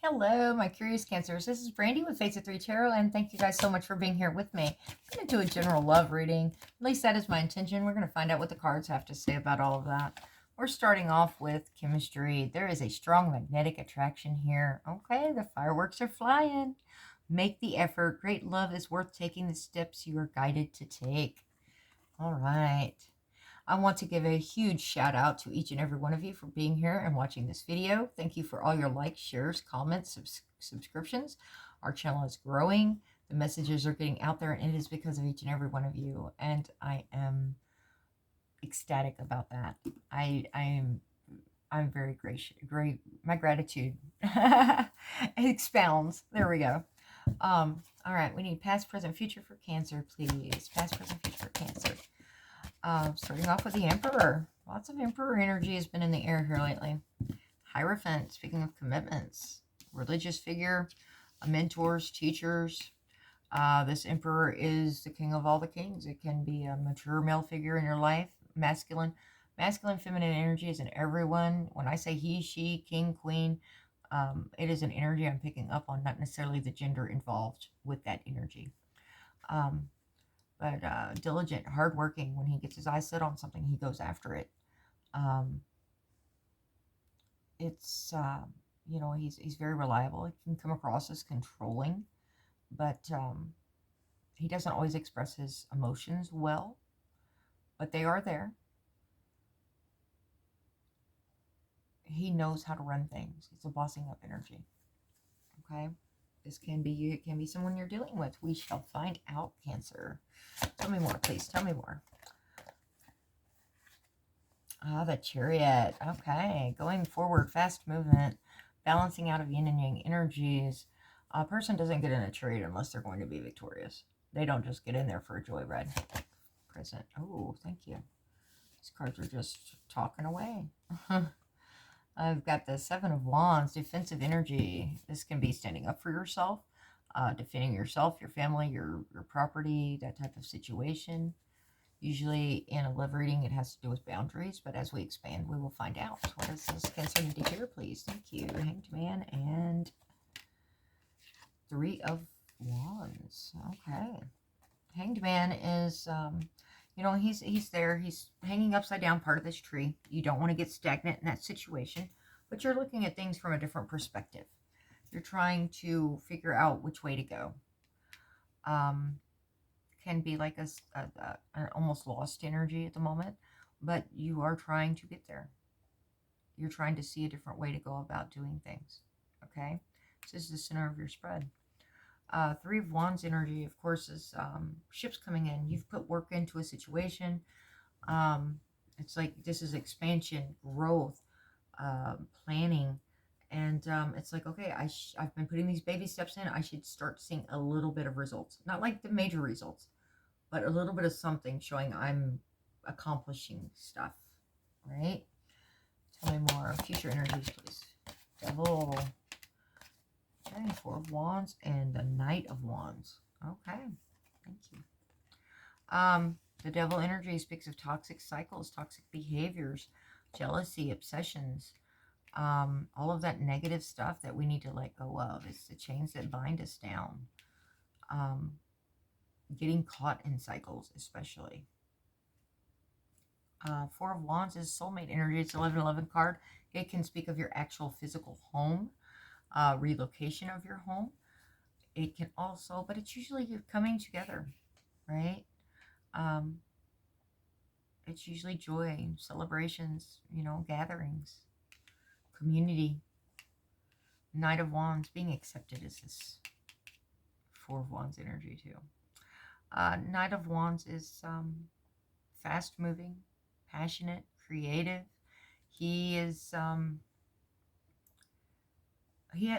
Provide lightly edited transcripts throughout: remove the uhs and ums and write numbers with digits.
Hello, my curious Cancers. This is Brandy with Fates of Three Tarot, and thank you guys so much for being here with me. I'm going to do a general love reading. At least that is my intention. We're going to find out what the cards have to say about all of that. We're starting off with chemistry. There is a strong magnetic attraction here. Okay, the fireworks are flying. Make the effort. Great love is worth taking the steps you are guided to take. All right. I want to give a huge shout out to each and every one of you for being here and watching this video. Thank you for all your likes, shares, comments, subscriptions. Our channel is growing. The messages are getting out there, and it is because of each and every one of you. And I am ecstatic about that. I'm very gracious. Great. My gratitude expounds. There we go. All right. We need past, present, future for Cancer, please. Past, present, future for Cancer. Starting off with the Emperor. Lots of Emperor energy has been in the air here lately. Hierophant, speaking of commitments. Religious figure, mentors, teachers. This Emperor is the king of all the kings. It can be a mature male figure in your life. Masculine, feminine energy is in everyone. When I say he, she, king, queen, it is an energy I'm picking up on, not necessarily the gender involved with that energy. But diligent, hardworking. When he gets his eyes set on something, he goes after it. It's you know, he's very reliable. He can come across as controlling, but he doesn't always express his emotions well, but they are there. He knows how to run things. It's a bossing up energy. Okay. This can be you. It can be someone you're dealing with. We shall find out, Cancer. Tell me more, please. Tell me more. The Chariot. Okay. Going forward, fast movement, balancing out of yin and yang energies. A person doesn't get in a chariot unless they're going to be victorious. They don't just get in there for a joyride. Present. Oh, thank you. These cards are just talking away. I've got the Seven of Wands, defensive energy. This can be standing up for yourself, defending yourself, your family, your property, that type of situation. Usually in a love reading, it has to do with boundaries, but as we expand, we will find out. What does this Cancer need to hear, please? Thank you. Hanged Man and Three of Wands. Okay. Hanged Man is... you know, he's there. He's hanging upside down part of this tree. You don't want to get stagnant in that situation, but you're looking at things from a different perspective. You're trying to figure out which way to go. Can be like an almost lost energy at the moment, but you are trying to get there. You're trying to see a different way to go about doing things. Okay? This is the center of your spread. Three of Wands energy, of course, is ships coming in. You've put work into a situation. It's like this is expansion, growth, planning. And it's like, okay, I've been putting these baby steps in. I should start seeing a little bit of results. Not like the major results, but a little bit of something showing I'm accomplishing stuff, right? Tell me more. Future energies, please. Devil. Okay, Four of Wands and the Knight of Wands. Okay, thank you. The Devil energy speaks of toxic cycles, toxic behaviors, jealousy, obsessions, all of that negative stuff that we need to let go of. It's the chains that bind us down. Getting caught in cycles, especially. Four of Wands is soulmate energy. It's 1111 card. It can speak of your actual physical home. Relocation of your home. It can also, but it's usually you're coming together, right? It's usually joy, celebrations, you know, gatherings, community. Knight of Wands, being accepted is this Four of Wands energy too. Knight of Wands is fast moving, passionate, creative. He is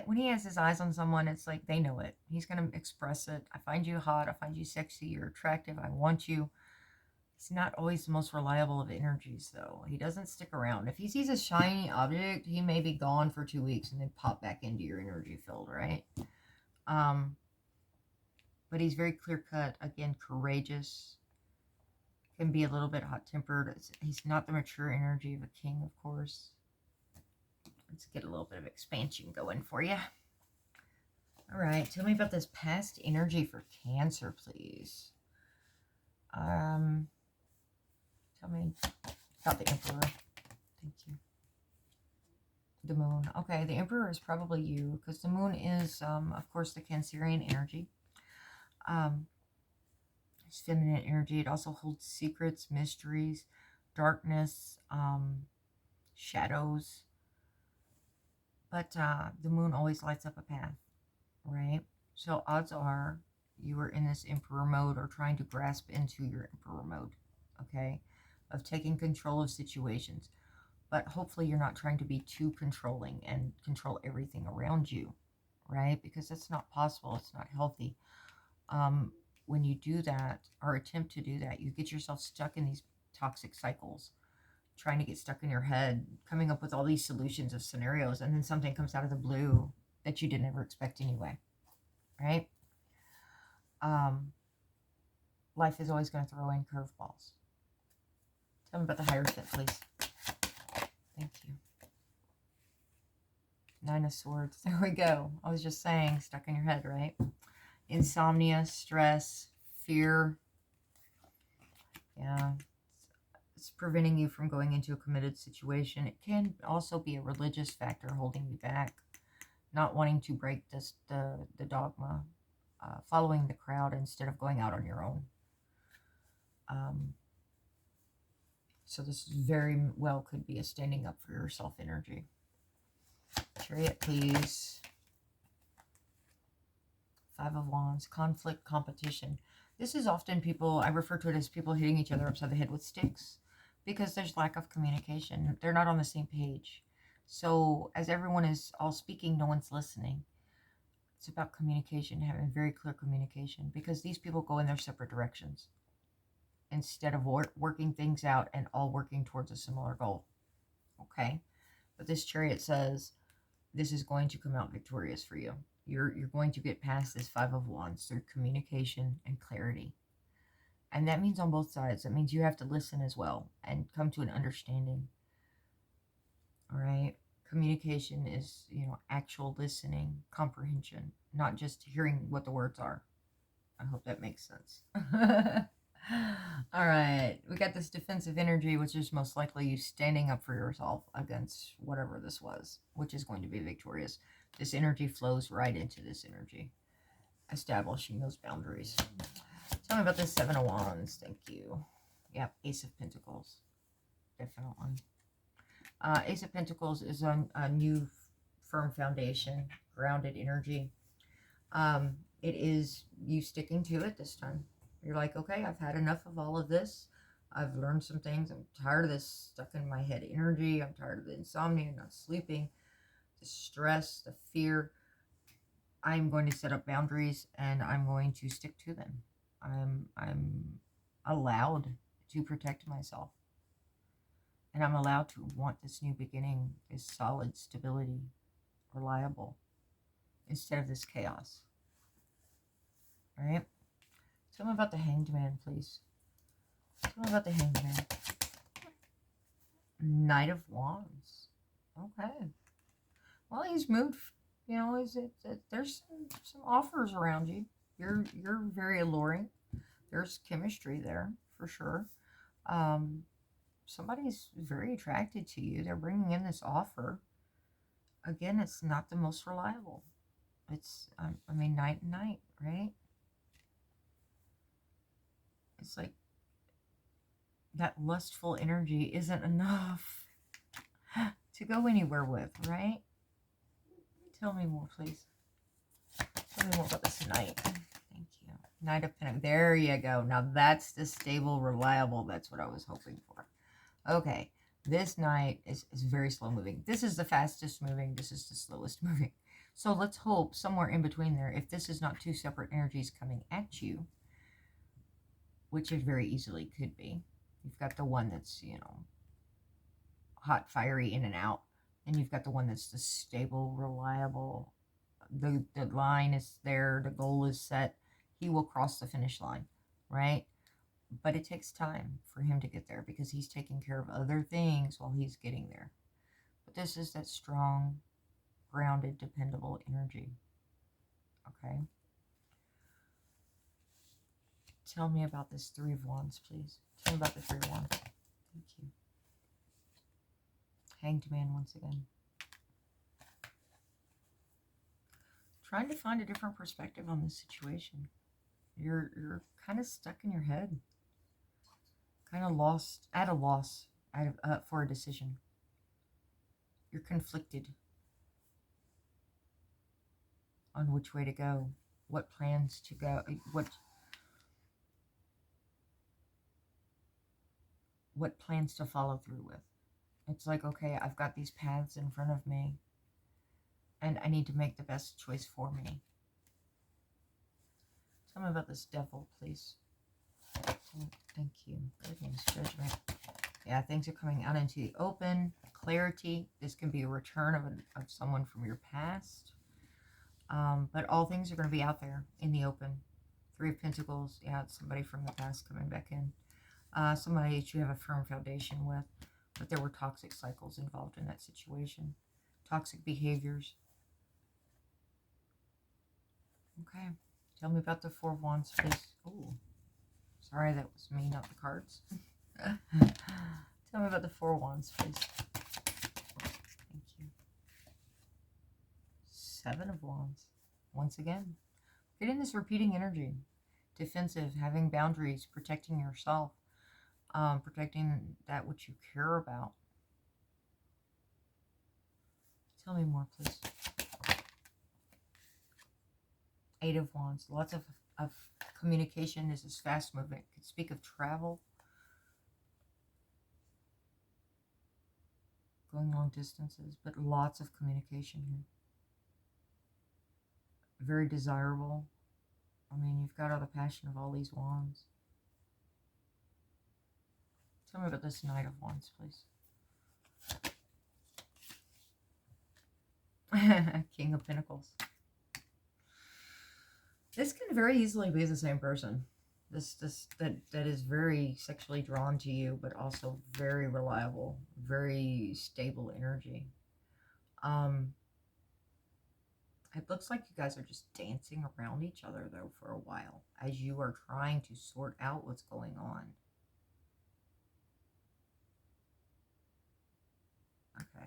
when he has his eyes on someone, it's like they know it. He's going to express it. I find you hot. I find you sexy. You're attractive. I want you. He's not always the most reliable of energies, though. He doesn't stick around. If he sees a shiny object, he may be gone for 2 weeks and then pop back into your energy field, right? But he's very clear-cut. Again, courageous. Can be a little bit hot-tempered. He's not the mature energy of a king, of course. Let's get a little bit of expansion going for you. All right, tell me about this past energy for Cancer, please. Tell me about the Emperor. Thank you. The Moon. Okay, the Emperor is probably you, because the Moon is, of course, the Cancerian energy. It's feminine energy. It also holds secrets, mysteries, darkness, shadows. But the Moon always lights up a path, right? So odds are you are in this Emperor mode or trying to grasp into your Emperor mode, okay, of taking control of situations. But hopefully you're not trying to be too controlling and control everything around you, right? Because that's not possible. It's not healthy. When you do that or attempt to do that, you get yourself stuck in these toxic cycles, trying to get stuck in your head, coming up with all these solutions of scenarios, and then something comes out of the blue that you didn't ever expect anyway, right? Life is always going to throw in curveballs. Tell me about the Hierophant, please. Thank you. Nine of Swords. There we go. I was just saying, stuck in your head, right? Insomnia, stress, fear. Yeah. It's preventing you from going into a committed situation. It can also be a religious factor holding you back. Not wanting to break the dogma. Following the crowd instead of going out on your own. So this very well could be a standing up for yourself energy. Chariot, please. Five of Wands, conflict, competition. This is often people, I refer to it as people hitting each other upside the head with sticks because there's lack of communication. They're not on the same page. So as everyone is all speaking, no one's listening. It's about communication, having very clear communication, because these people go in their separate directions instead of working things out and all working towards a similar goal. Okay? But this Chariot says this is going to come out victorious for you. You're going to get past this Five of Wands through communication and clarity. And that means on both sides. That means you have to listen as well and come to an understanding. All right? Communication is, actual listening, comprehension, not just hearing what the words are. I hope that makes sense. All right. We got this defensive energy, which is most likely you standing up for yourself against whatever this was, which is going to be victorious. This energy flows right into this energy, establishing those boundaries. Tell me about this Seven of Wands. Thank you. Yep, Ace of Pentacles. Definitely. Ace of Pentacles is on a new firm foundation, grounded energy. It is you sticking to it this time. You're like, okay, I've had enough of all of this. I've learned some things. I'm tired of this stuck in my head energy. I'm tired of the insomnia, not sleeping, the stress, the fear. I'm going to set up boundaries and I'm going to stick to them. I'm allowed to protect myself. And I'm allowed to want this new beginning, this solid stability, reliable, instead of this chaos. All right? Tell me about the Hanged Man, please. Tell me about the Hanged Man. Knight of Wands. Okay. Well, he's moved. There's some offers around you. You're very alluring. There's chemistry there for sure. Somebody's very attracted to you. They're bringing in this offer. Again, it's not the most reliable. It's night and night, right? It's like that lustful energy isn't enough to go anywhere with, right? Tell me more, please. Tell me more about this Knight. Thank you. Knight of Pentacles. There you go. Now that's the stable, reliable. That's what I was hoping for. Okay. This Knight is very slow moving. This is the fastest moving. This is the slowest moving. So let's hope somewhere in between there, if this is not two separate energies coming at you, which it very easily could be. You've got the one that's, hot, fiery, in and out. And you've got the one that's the stable, reliable. The line is there. The goal is set. He will cross the finish line, right? But it takes time for him to get there because he's taking care of other things while he's getting there. But this is that strong, grounded, dependable energy. Okay. Tell me about this Three of Wands, please. Tell me about the Three of Wands. Thank you. Hanged Man once again. Trying to find a different perspective on this situation. You're kind of stuck in your head. Kind of lost, at a loss for a decision. You're conflicted on which way to go, what plans to go, what plans to follow through with. It's like, okay, I've got these paths in front of me, and I need to make the best choice for me. Tell me about this Devil, please. Thank you. Goodness, Judgment. Yeah, things are coming out into the open. Clarity. This can be a return of someone from your past. But all things are going to be out there in the open. Three of Pentacles. Yeah, it's somebody from the past coming back in. Somebody that you have a firm foundation with. But there were toxic cycles involved in that situation. Toxic behaviors. Okay. Tell me about the Four of Wands, please. Oh, sorry, that was me, not the cards. Tell me about the Four of Wands, please. Thank you. Seven of Wands. Once again, getting this repeating energy. Defensive, having boundaries, protecting yourself, protecting that which you care about. Tell me more, please. Eight of Wands. Lots of communication. This is fast movement. Could speak of travel. Going long distances, but lots of communication here. Very desirable. I mean, you've got all the passion of all these wands. Tell me about this Knight of Wands, please. King of Pentacles. This can very easily be the same person. That is very sexually drawn to you, but also very reliable, very stable energy. It looks like you guys are just dancing around each other, though, for a while, as you are trying to sort out what's going on. Okay.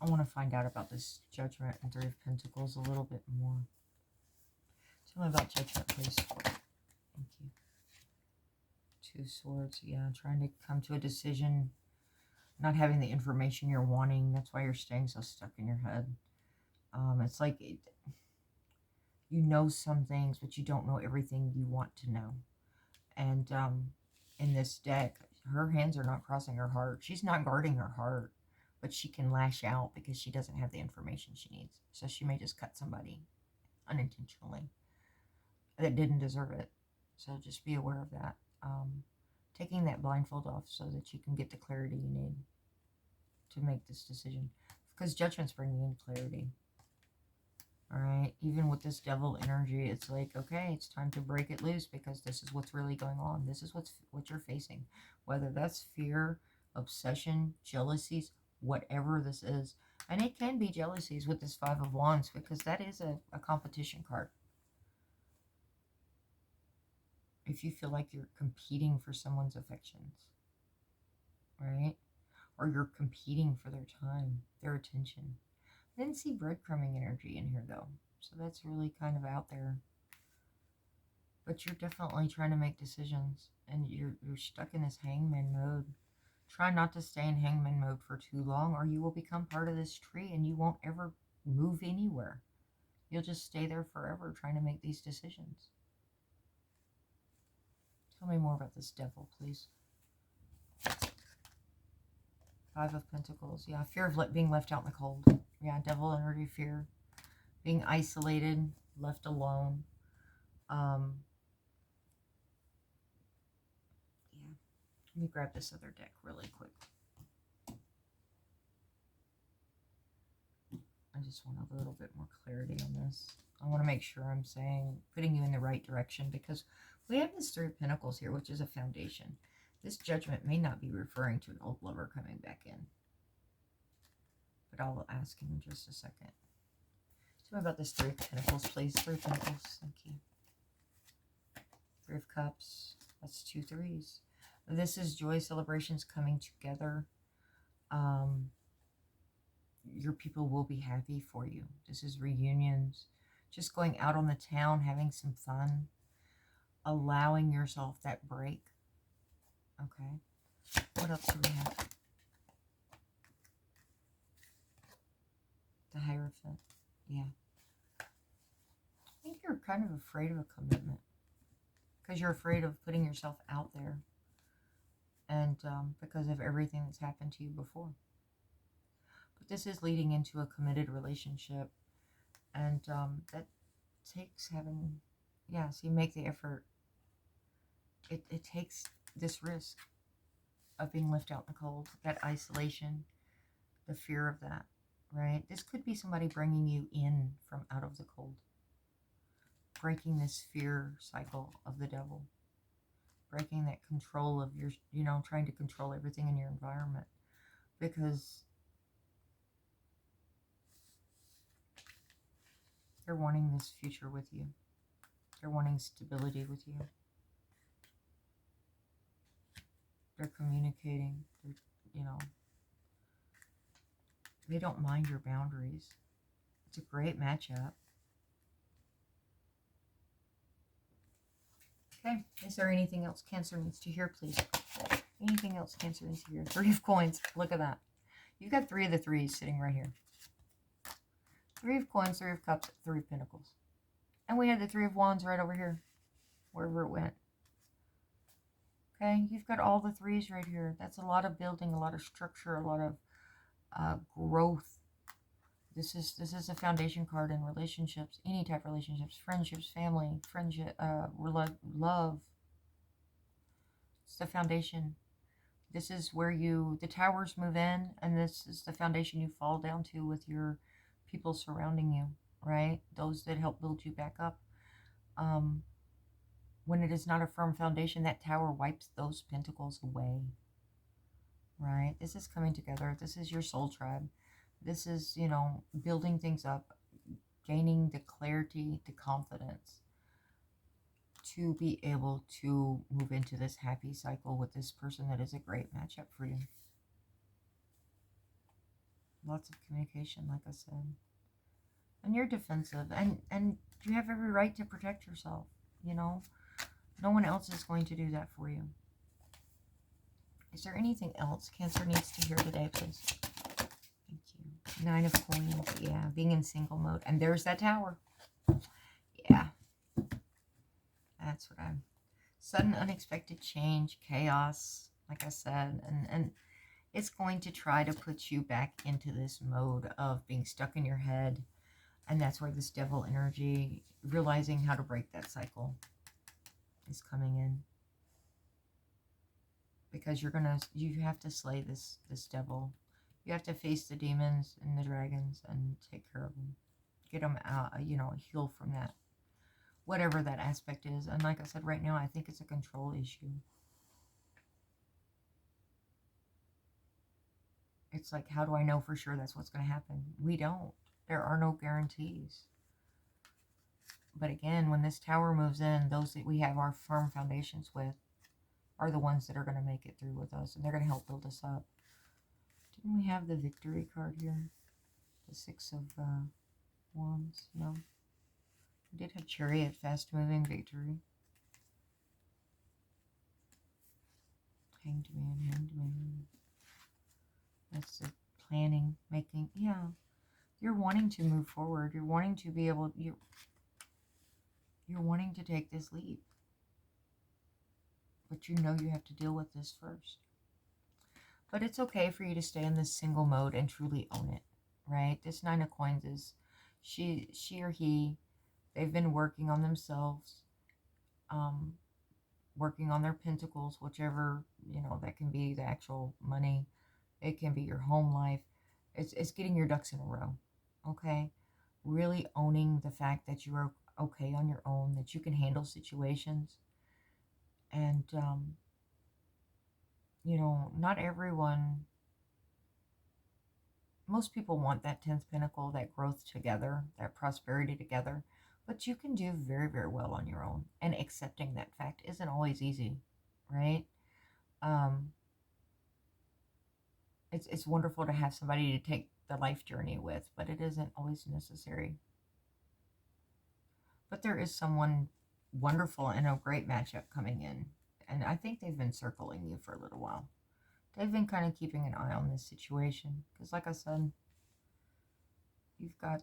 I want to find out about this Judgment and Three of Pentacles a little bit more. Tell me about Judgment, please. Thank you. Two Swords. Yeah, trying to come to a decision. Not having the information you're wanting. That's why you're staying so stuck in your head. It's like you know some things, but you don't know everything you want to know. And in this deck, her hands are not crossing her heart. She's not guarding her heart, but she can lash out because she doesn't have the information she needs. So she may just cut somebody unintentionally that didn't deserve it. So just be aware of that. Taking that blindfold off so that you can get the clarity you need to make this decision. Because Judgment's bringing in clarity. Alright, even with this Devil energy, it's like, okay, it's time to break it loose because this is what's really going on. This is what you're facing. Whether that's fear, obsession, jealousies, whatever this is. And it can be jealousies with this Five of Wands because that is a competition card. If you feel like you're competing for someone's affections, right? Or you're competing for their time, their attention. I didn't see breadcrumbing energy in here, though. So that's really kind of out there. But you're definitely trying to make decisions. And you're stuck in this hangman mode. Try not to stay in hangman mode for too long, or you will become part of this tree and you won't ever move anywhere. You'll just stay there forever trying to make these decisions. Tell me more about this Devil, please. Five of Pentacles. Yeah, fear of being left out in the cold. Yeah, Devil energy, fear. Being isolated, left alone. Yeah. Let me grab this other deck really quick. I just want a little bit more clarity on this. I want to make sure I'm putting you in the right direction because we have this Three of Pentacles here, which is a foundation. This Judgment may not be referring to an old lover coming back in. but I'll ask him in just a second. Tell me about this Three of Pentacles, please. Three of Pentacles, thank you. Three of Cups, that's 2 threes. This is joy, celebrations coming together. Your people will be happy for you. This is reunions, just going out on the town, having some fun, allowing yourself that break. Okay. What else do we have? The Hierophant. Yeah. I think you're kind of afraid of a commitment because you're afraid of putting yourself out there, and because of everything that's happened to you before. But this is leading into a committed relationship, and that takes having, yeah, so you make the effort. It takes this risk of being left out in the cold, that isolation, the fear of that, right? This could be somebody bringing you in from out of the cold, breaking this fear cycle of the devil, breaking that control of your, trying to control everything in your environment, because they're wanting this future with you. They're wanting stability with you. They're communicating. They don't mind your boundaries. It's a great matchup. Okay, is there anything else Cancer needs to hear, please? Anything else Cancer needs to hear? Three of Coins, look at that. You've got 3 of the 3s sitting right here. 3 of Coins, 3 of Cups, 3 of Pentacles. And we had the 3 of Wands right over here, wherever it went. Okay, you've got all the 3s right here. That's a lot of building, a lot of structure, a lot of growth. This is a foundation card in relationships, any type of relationships, friendships, family, friendship, love. It's the foundation. This is where the towers move in, and this is the foundation you fall down to with your people surrounding you, right? Those that help build you back up. When it is not a firm foundation, that tower wipes those pentacles away, right? This is coming together. This is your soul tribe. This is, building things up, gaining the clarity, the confidence to be able to move into this happy cycle with this person that is a great matchup for you. Lots of communication, like I said. And you're defensive, and you have every right to protect yourself, No one else is going to do that for you. Is there anything else Cancer needs to hear today, please? Thank you. 9 of Coins. Yeah, being in single mode. And there's that tower. Yeah. That's what I'm... Sudden unexpected change, chaos, like I said. And it's going to try to put you back into this mode of being stuck in your head. And that's where this devil energy, realizing how to break that cycle, is coming in. Because you have to slay this devil. You have to face the demons and the dragons and take care of them. Get them out, heal from that. Whatever that aspect is. And like I said, right now, I think it's a control issue. It's like, how do I know for sure that's what's going to happen? We don't. There are no guarantees. But again, when this tower moves in, those that we have our firm foundations with are the ones that are going to make it through with us, and they're going to help build us up. Didn't we have the victory card here? The 6 of Wands? No. We did have Chariot, fast-moving victory. Hanged Man. That's the planning, making, yeah. You're wanting to move forward. You're wanting to be able, you're wanting to take this leap. But you know you have to deal with this first. But it's okay for you to stay in this single mode and truly own it, right? This 9 of Coins is she or he, they've been working on themselves, working on their pentacles, whichever, that can be the actual money. It can be your home life. It's getting your ducks in a row, okay? Really owning the fact that you are okay on your own, that you can handle situations. And, not everyone most people want that 10th pinnacle, that growth together, that prosperity together. But you can do very, very well on your own. And accepting that fact isn't always easy, right? Um, it's wonderful to have somebody to take the life journey with, but it isn't always necessary. But there is someone wonderful and a great matchup coming in. And I think they've been circling you for a little while. They've been kind of keeping an eye on this situation. Because like I said, you've got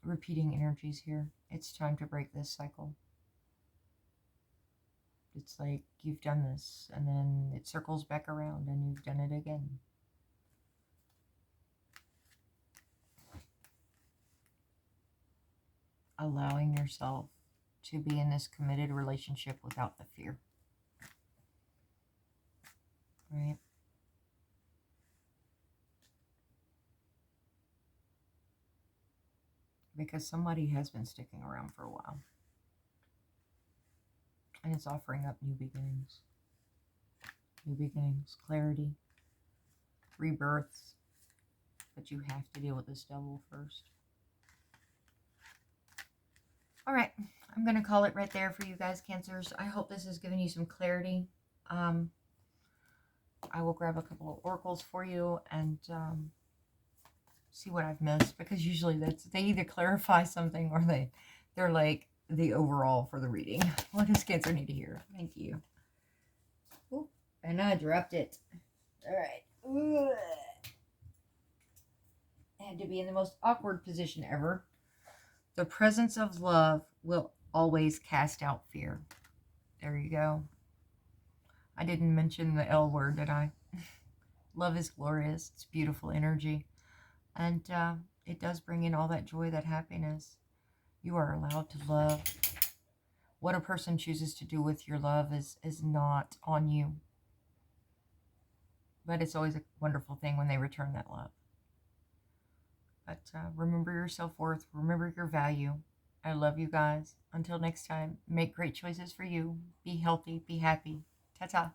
repeating energies here. It's time to break this cycle. It's like you've done this and then it circles back around and you've done it again. Allowing yourself to be in this committed relationship without the fear. Right? Because somebody has been sticking around for a while. And it's offering up new beginnings. New beginnings, clarity, rebirths. But you have to deal with this devil first. All right, I'm going to call it right there for you guys, Cancers. I hope this has given you some clarity. I will grab a couple of oracles for you and see what I've missed, because usually they either clarify something or they're like the overall for the reading. What does Cancer need to hear? Thank you. Ooh, and I dropped it. All right. Ooh. I had to be in the most awkward position ever. The presence of love will always cast out fear. There you go. I didn't mention the L word, did I? Love is glorious. It's beautiful energy. And it does bring in all that joy, that happiness. You are allowed to love. What a person chooses to do with your love is not on you. But it's always a wonderful thing when they return that love. But remember your self-worth. Remember your value. I love you guys. Until next time, make great choices for you. Be healthy. Be happy. Ta-ta.